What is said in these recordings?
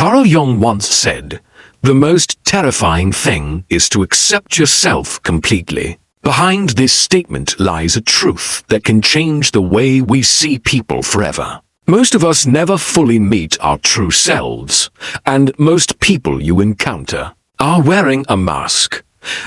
Carl Jung once said, "The most terrifying thing is to accept yourself completely." Behind this statement lies a truth that can change the way we see people forever. Most of us never fully meet our true selves, and most people you encounter are wearing a mask.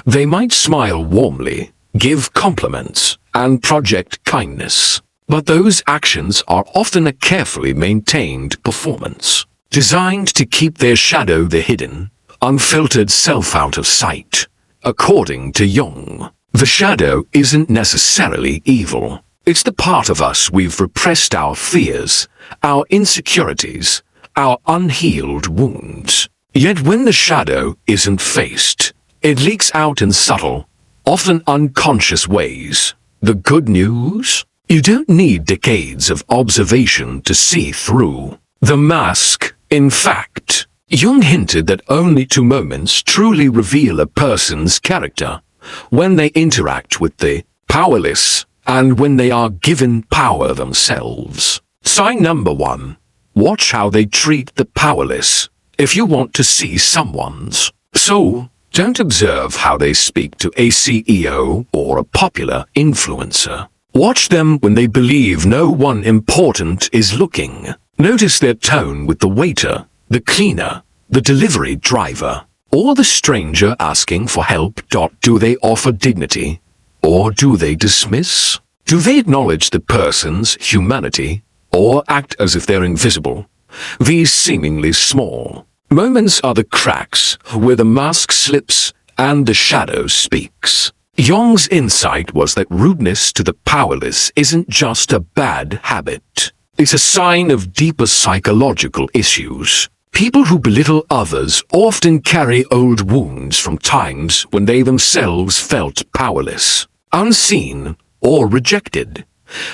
They might smile warmly, give compliments, and project kindness, but those actions are often a carefully maintained performance, designed to keep their shadow, the hidden, unfiltered self, out of sight. According to Jung, the shadow isn't necessarily evil. It's the part of us we've repressed, our fears, our insecurities, our unhealed wounds. Yet when the shadow isn't faced, it leaks out in subtle, often unconscious ways. The good news? You don't need decades of observation to see through the mask. In fact, Jung hinted that only 2 moments truly reveal a person's character: when they interact with the powerless and when they are given power themselves. Sign number 1. Watch how they treat the powerless. If you want to see someone's soul, don't observe how they speak to a CEO or a popular influencer. Watch them when they believe no one important is looking. Notice their tone with the waiter, the cleaner, the delivery driver, or the stranger asking for help. Do they offer dignity? Or do they dismiss? Do they acknowledge the person's humanity, or act as if they're invisible? These seemingly small moments are the cracks where the mask slips and the shadow speaks. Jung's insight was that rudeness to the powerless isn't just a bad habit. It's a sign of deeper psychological issues. People who belittle others often carry old wounds from times when they themselves felt powerless, unseen, or rejected.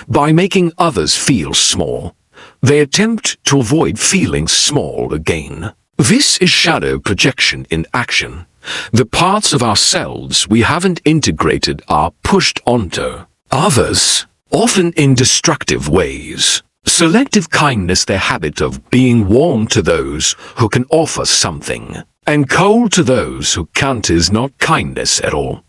By making others feel small, they attempt to avoid feeling small again. This is shadow projection in action. The parts of ourselves we haven't integrated are pushed onto others, often in destructive ways. Selective kindness, the habit of being warm to those who can offer something, and cold to those who can't, is not kindness at all.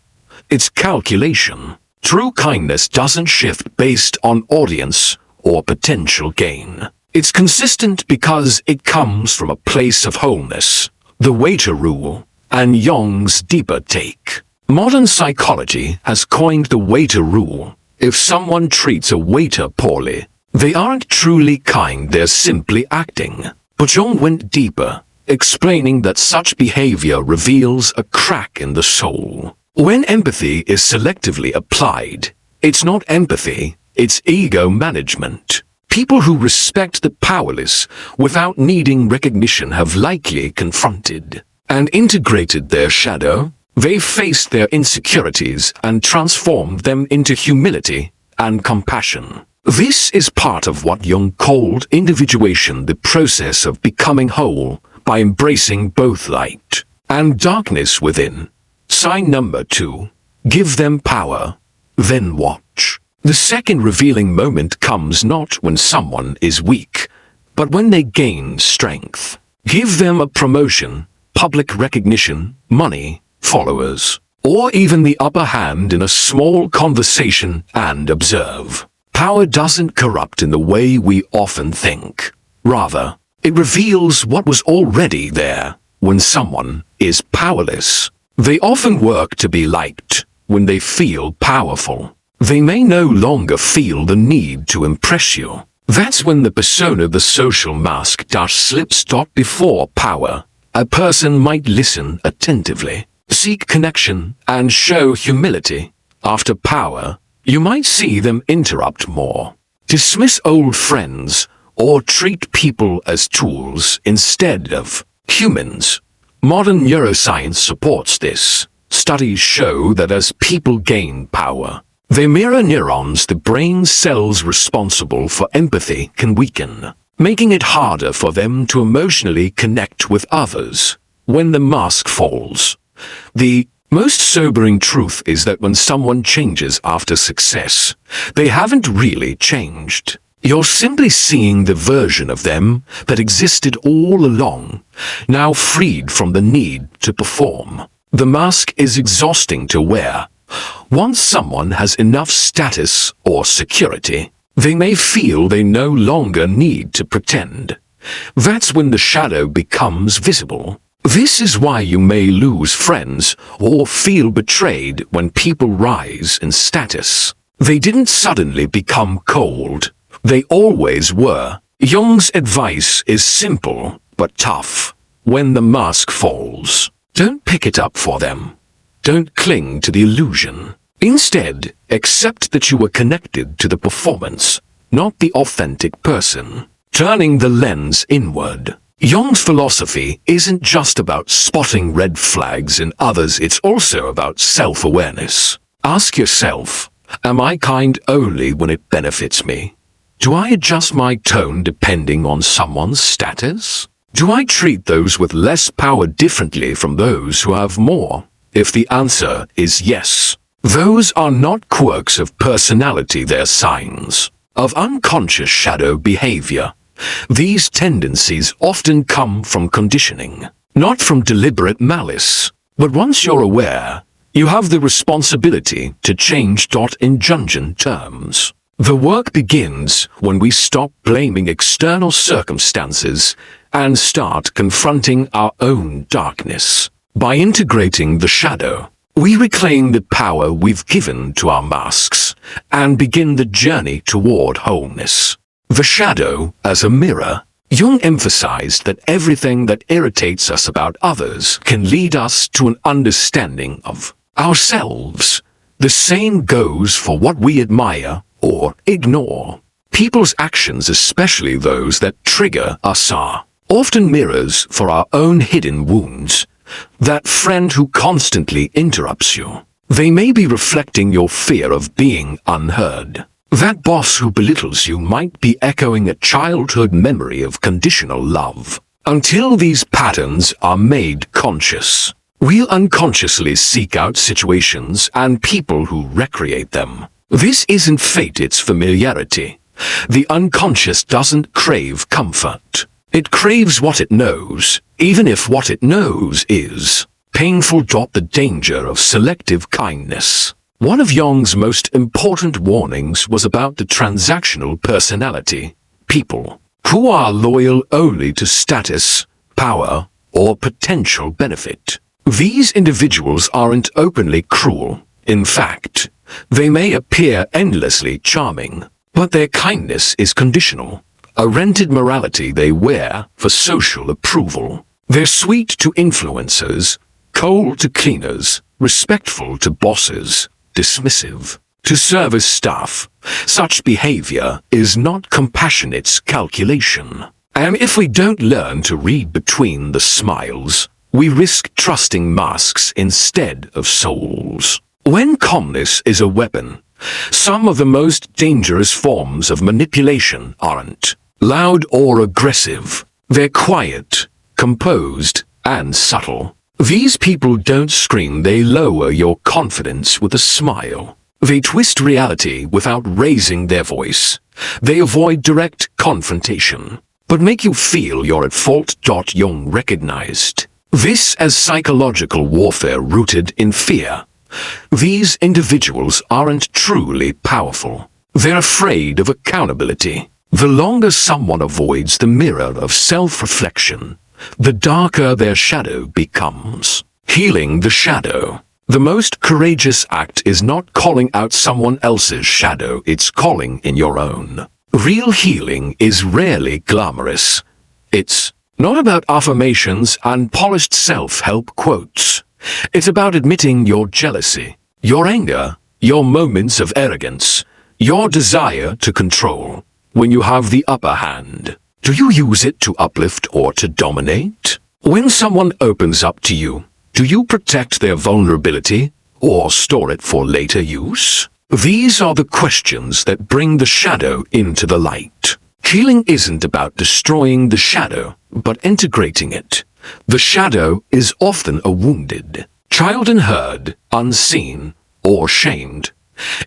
It's calculation. True kindness doesn't shift based on audience or potential gain. It's consistent because it comes from a place of wholeness. The waiter rule, and Jung's deeper take. Modern psychology has coined the waiter rule. If someone treats a waiter poorly, they aren't truly kind, they're simply acting. But Jung went deeper, explaining that such behavior reveals a crack in the soul. When empathy is selectively applied, it's not empathy, it's ego management. People who respect the powerless without needing recognition have likely confronted and integrated their shadow. They faced their insecurities and transformed them into humility and compassion. This is part of what Jung called individuation, the process of becoming whole by embracing both light and darkness within. Sign number 2. Give them power, then watch. The second revealing moment comes not when someone is weak, but when they gain strength. Give them a promotion, public recognition, money, followers, or even the upper hand in a small conversation, and observe. Power doesn't corrupt in the way we often think. Rather, it reveals what was already there. When someone is powerless, they often work to be liked. When they feel powerful, they may no longer feel the need to impress you. That's when the persona, the social mask, slips. Before power, a person might listen attentively, seek connection, and show humility. After power, you might see them interrupt more, dismiss old friends, or treat people as tools instead of humans. Modern neuroscience supports this. Studies show that as people gain power, they mirror neurons. The brain cells responsible for empathy can weaken, making it harder for them to emotionally connect with others. When the mask falls, the most sobering truth is that when someone changes after success, they haven't really changed. You're simply seeing the version of them that existed all along, now freed from the need to perform. The mask is exhausting to wear. Once someone has enough status or security, they may feel they no longer need to pretend. That's when the shadow becomes visible. This is why you may lose friends or feel betrayed when people rise in status. They didn't suddenly become cold. They always were. Jung's advice is simple but tough. When the mask falls, don't pick it up for them. Don't cling to the illusion. Instead, accept that you were connected to the performance, not the authentic person. Turning the lens inward. Jung's philosophy isn't just about spotting red flags in others, it's also about self-awareness. Ask yourself, am I kind only when it benefits me? Do I adjust my tone depending on someone's status? Do I treat those with less power differently from those who have more? If the answer is yes, those are not quirks of personality, they're signs of unconscious shadow behavior. These tendencies often come from conditioning, not from deliberate malice. But once you're aware, you have the responsibility to change. In Jungian terms, the work begins when we stop blaming external circumstances and start confronting our own darkness. By integrating the shadow, we reclaim the power we've given to our masks and begin the journey toward wholeness. The shadow as a mirror. Jung emphasized that everything that irritates us about others can lead us to an understanding of ourselves. The same goes for what we admire or ignore. People's actions, especially those that trigger us, are often mirrors for our own hidden wounds. That friend who constantly interrupts you, they may be reflecting your fear of being unheard. That boss who belittles you might be echoing a childhood memory of conditional love. Until these patterns are made conscious, we'll unconsciously seek out situations and people who recreate them. This isn't fate, it's familiarity. The unconscious doesn't crave comfort. It craves what it knows, even if what it knows is painful. The danger of selective kindness. One of Jung's most important warnings was about the transactional personality. People who are loyal only to status, power, or potential benefit. These individuals aren't openly cruel. In fact, they may appear endlessly charming, but their kindness is conditional. A rented morality they wear for social approval. They're sweet to influencers, cold to cleaners, respectful to bosses, dismissive to service staff. Such behavior is not compassion, it's calculation. And if we don't learn to read between the smiles, we risk trusting masks instead of souls. When calmness is a weapon, some of the most dangerous forms of manipulation aren't loud or aggressive. They're quiet, composed, and subtle. These people don't scream, they lower your confidence with a smile. They twist reality without raising their voice. They avoid direct confrontation, but make you feel you're at fault. Jung recognized this as psychological warfare rooted in fear. These individuals aren't truly powerful. They're afraid of accountability. The longer someone avoids the mirror of self-reflection, the darker their shadow becomes. Healing the shadow. The most courageous act is not calling out someone else's shadow, it's calling in your own. Real healing is rarely glamorous. It's not about affirmations and polished self-help quotes. It's about admitting your jealousy, your anger, your moments of arrogance, your desire to control. When you have the upper hand, do you use it to uplift or to dominate? When someone opens up to you, do you protect their vulnerability or store it for later use? These are the questions that bring the shadow into the light. Healing isn't about destroying the shadow, but integrating it. The shadow is often a wounded child, unheard, unseen, or shamed.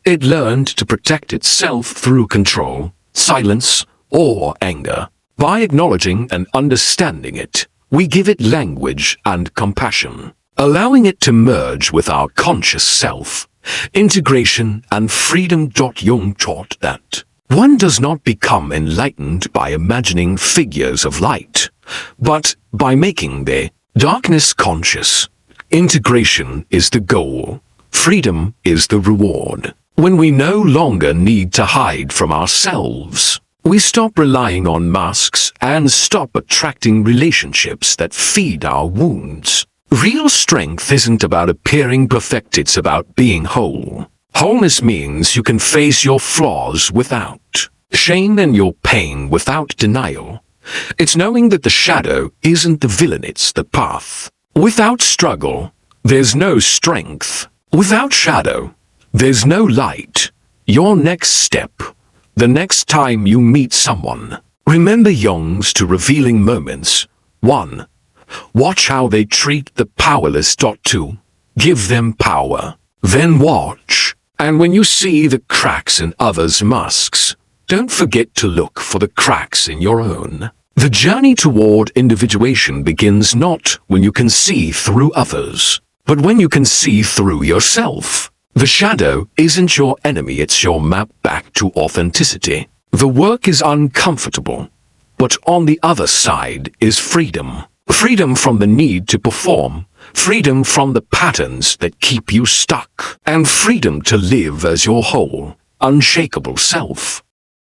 It learned to protect itself through control, silence, or anger. By acknowledging and understanding it, we give it language and compassion, allowing it to merge with our conscious self. Integration and freedom. Jung taught that one does not become enlightened by imagining figures of light, but by making their darkness conscious. Integration is the goal. Freedom is the reward. When we no longer need to hide from ourselves, we stop relying on masks and stop attracting relationships that feed our wounds. Real strength isn't about appearing perfect, it's about being whole. Wholeness means you can face your flaws without shame and your pain without denial. It's knowing that the shadow isn't the villain, it's the path. Without struggle, there's no strength. Without shadow, there's no light. Your next step, the next time you meet someone, remember Jung's two revealing moments. 1. Watch how they treat the powerless. 2. Give them power. Then watch. And when you see the cracks in others' masks, don't forget to look for the cracks in your own. The journey toward individuation begins not when you can see through others, but when you can see through yourself. The shadow isn't your enemy, it's your map back to authenticity. The work is uncomfortable, but on the other side is freedom. Freedom from the need to perform, freedom from the patterns that keep you stuck, and freedom to live as your whole, unshakable self.